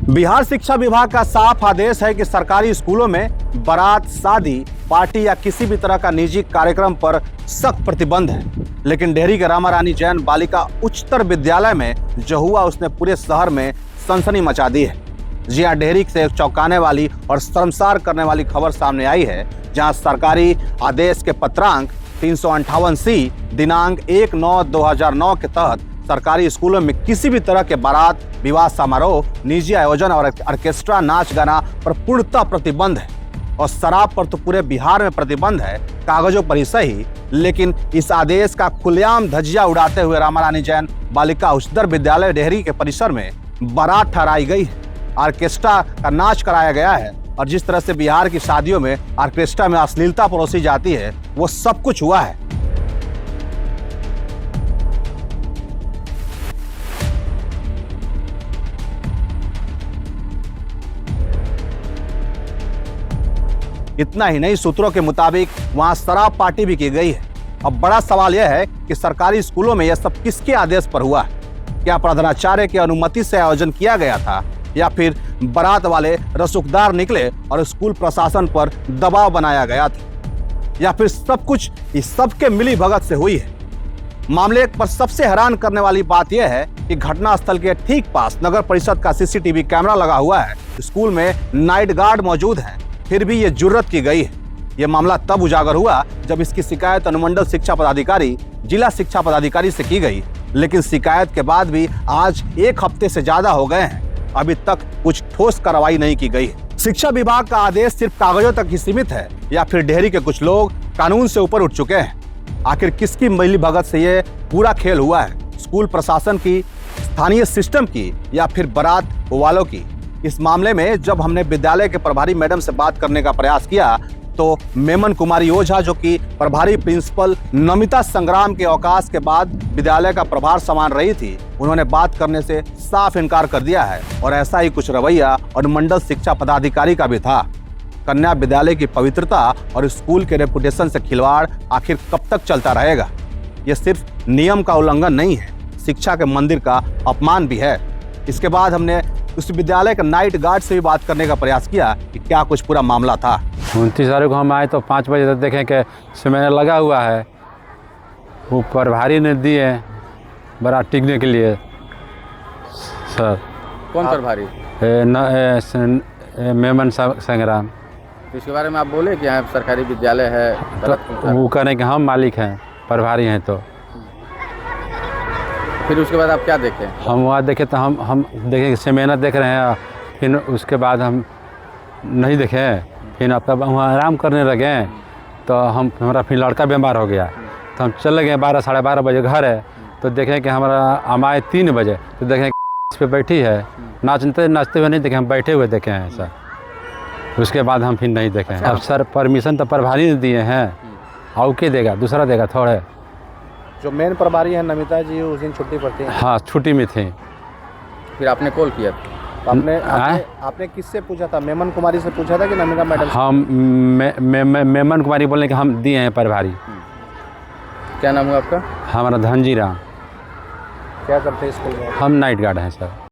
बिहार शिक्षा विभाग का साफ आदेश है कि सरकारी स्कूलों में बारात, शादी, पार्टी या किसी भी तरह का निजी कार्यक्रम पर सख्त प्रतिबंध है। लेकिन डेहरी के रामा रानी जैन बालिका उच्चतर विद्यालय में जो हुआ उसने पूरे शहर में सनसनी मचा दी है। जी हां, डेहरी से एक चौंकाने वाली और शर्मसार करने वाली खबर सामने आई है, जहां सरकारी आदेश के पत्रांक 358C दिनांक 1/9/2009 के तहत सरकारी स्कूलों में किसी भी तरह के बारात, विवाह समारोह, निजी आयोजन और ऑर्केस्ट्रा, नाच गाना पर पूर्णतः प्रतिबंध है। और शराब पर तो पूरे बिहार में प्रतिबंध है, कागजों पर ही सही, लेकिन इस आदेश का खुलेआम धज्जियां उड़ाते हुए रामा रानी जैन बालिका उच्चतर विद्यालय डेहरी के परिसर में बारात ठहराई गई है, ऑर्केस्ट्रा का नाच कराया गया है। और जिस तरह से बिहार की शादियों में ऑर्केस्ट्रा में अश्लीलता परोसी जाती है, वो सब कुछ हुआ है। इतना ही नहीं, सूत्रों के मुताबिक वहां शराब पार्टी भी की गई है। अब बड़ा सवाल यह है कि सरकारी स्कूलों में यह सब किसके आदेश पर हुआ है? क्या प्रधानाचार्य की अनुमति से आयोजन किया गया था, या फिर बारात वाले रसूखदार निकले और स्कूल प्रशासन पर दबाव बनाया गया था, या फिर सब कुछ इस सबके मिली भगत से हुई है? मामले पर सबसे हैरान करने वाली बात यह है कि घटनास्थल के ठीक पास नगर परिषद का CCTV कैमरा लगा हुआ है। स्कूल में नाइट गार्ड मौजूद है, फिर भी ये जुर्रत की गई है। यह मामला तब उजागर हुआ जब इसकी शिकायत अनुमंडल शिक्षा पदाधिकारी, जिला शिक्षा पदाधिकारी से की गई। लेकिन शिकायत के बाद भी आज 1 हफ्ते से ज्यादा हो गए हैं, अभी तक कुछ ठोस कार्रवाई नहीं की गई है। शिक्षा विभाग का आदेश सिर्फ कागजों तक ही सीमित है, या फिर डेहरी के कुछ लोग कानून से ऊपर उठ चुके हैं? आखिर किसकी मिली भगत से ये पूरा खेल हुआ है? स्कूल प्रशासन की, स्थानीय सिस्टम की, या फिर बारात वालों की? इस मामले में जब हमने विद्यालय के प्रभारी मैडम से बात करने का प्रयास किया, तो मेमन कुमारी ओझा, जो कि प्रभारी प्रिंसिपल नमिता संग्राम के अवकाश के बाद विद्यालय का प्रभार संभाल रही थी, उन्होंने बात करने से साफ इनकार कर दिया है। और ऐसा ही कुछ रवैया अनुमंडल शिक्षा पदाधिकारी का भी था। कन्या विद्यालय की पवित्रता और स्कूल के रेपुटेशन से खिलवाड़ आखिर कब तक चलता रहेगा? ये सिर्फ नियम का उल्लंघन नहीं है, शिक्षा के मंदिर का अपमान भी है। इसके बाद हमने उस विद्यालय के नाइट गार्ड से भी बात करने का प्रयास किया कि क्या कुछ पूरा मामला था। 29 तारीख को हम आए तो 5 बजे तक देखें कि समय लगा हुआ है। वो प्रभारी ने दिए बारात टिकने के लिए। सर कौन प्रभारी? मेमन संग्राम। इसके बारे में आप बोले कि यहाँ सरकारी विद्यालय है, तो वो कह रहे कि हम मालिक हैं, प्रभारी हैं। तो फिर उसके बाद आप क्या देखे? हम वहाँ देखे तो हम देखे कि मेहनत देख रहे हैं। फिर उसके बाद हम नहीं देखे, फिर अब तब वहाँ आराम करने लगे। तो हमारा फिर लड़का बीमार हो गया, तो हम चले गए 12 साढ़े 12 बजे घर है। तो देखें कि हमारा हम आए 3 बजे, तो देखें इस पर बैठी है, नाचते हुए नहीं देखे, हम बैठे हुए देखे हैं सर। उसके बाद हम फिर नहीं देखे। अब सर परमिशन तो प्रभारी ने दिए हैं, और के देगा, दूसरा देगा थोड़े। जो मेन प्रभारी है नमिता जी, उस दिन छुट्टी पर थी। हाँ, छुट्टी में थे। फिर आपने कॉल किया? आपने किससे पूछा था? मेमन कुमारी से पूछा था कि नमिता मैडम? हम मेमन कुमारी बोलने कि हम दिए हैं प्रभारी। क्या नाम हुआ आपका? हमारा धनजी राम। क्या करते हैं स्कूल में? हम नाइट गार्ड हैं सर।